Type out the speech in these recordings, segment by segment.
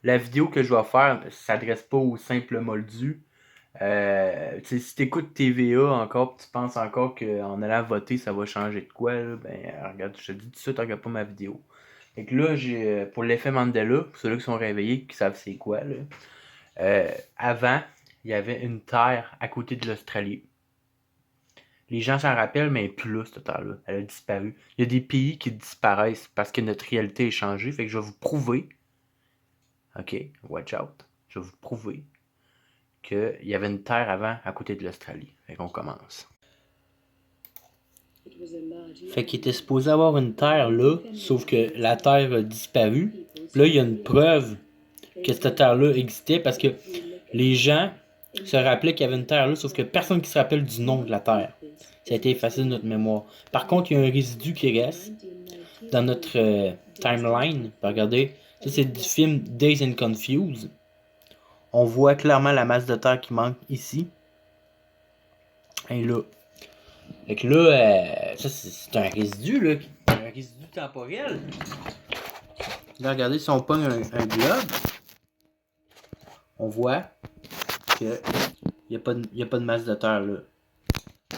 la vidéo que je vais faire ne s'adresse pas aux simples moldus. Si tu écoutes TVA encore, tu penses encore qu'en allant voter, ça va changer de quoi, là, ben regarde, je te dis tout de suite, regarde pas ma vidéo. Fait que là, j'ai pour l'effet Mandela, pour ceux-là qui sont réveillés, qui savent c'est quoi, là. Avant, il y avait une terre à côté de l'Australie. Les gens s'en rappellent, mais elle est plus là, cette terre-là. Elle a disparu. Il y a des pays qui disparaissent parce que notre réalité est changée. Fait que je vais vous prouver, ok, watch out, je vais vous prouver qu'il y avait une terre avant à côté de l'Australie. Fait qu'on commence. Fait qu'il était supposé avoir une terre là, sauf que la terre a disparu. Puis là, il y a une preuve que cette terre-là existait parce que les gens se rappelaient qu'il y avait une terre là, sauf que personne qui se rappelle du nom de la terre. Ça a été effacé de notre mémoire. Par contre, il y a un résidu qui reste dans notre timeline. Regardez, ça c'est du film Dazed and Confused. On voit clairement la masse de terre qui manque ici. Et là. Fait que là, ça c'est un résidu, là. Un résidu temporel. Là, regardez, si on pogne un globe, on voit qu'il n'y a pas de masse de terre là.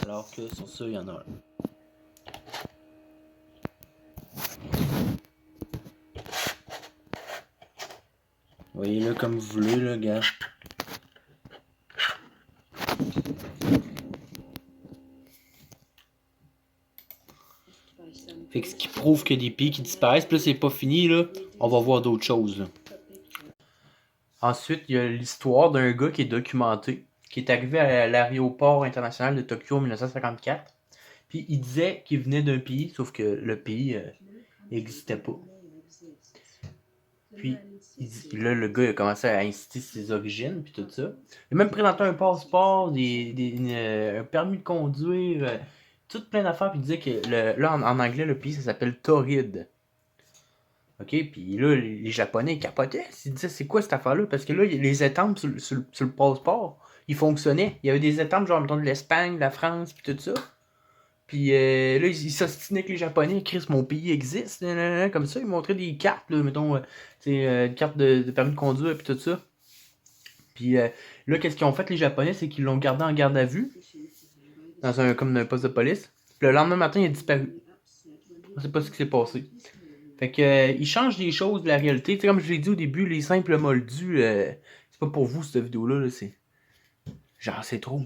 Alors que sur ça, il y en a un. Voyez là comme vous voulez, là, gars. Fait que ce qui prouve qu'il y a des pays qui disparaissent. Puis là, c'est pas fini, là. On va voir d'autres choses, là. Ensuite, il y a l'histoire d'un gars qui est documenté, qui est arrivé à l'aéroport international de Tokyo en 1954. Puis il disait qu'il venait d'un pays, sauf que le pays n'existait pas. Puis là, le gars il a commencé à inciter ses origines, puis tout ça. Il a même présenté un passeport, un permis de conduire, tout plein d'affaires, puis il disait que là, en anglais, le pays, ça s'appelle Torrid. Ok, puis là, les Japonais, ils capotaient. Ils disaient, c'est quoi cette affaire-là? Parce que là, les étampes sur le passeport, ils fonctionnaient. Il y avait des étampes, genre, mettons, de l'Espagne, de la France, puis tout ça. Puis là, ils s'ostinaient que les Japonais, Chris, mon pays existe, comme ça. Ils montraient des cartes, là, mettons, une carte de permis de conduire, puis tout ça. Puis là, qu'est-ce qu'ils ont fait, les Japonais? C'est qu'ils l'ont gardé en garde à vue, comme un poste de police. Puis le lendemain matin, il a disparu. On sait pas ce qui s'est passé. Fait que ils changent des choses de la réalité. Tu sais, comme je l'ai dit au début, les simples moldus, c'est pas pour vous cette vidéo-là, là, c'est. Genre, c'est trop.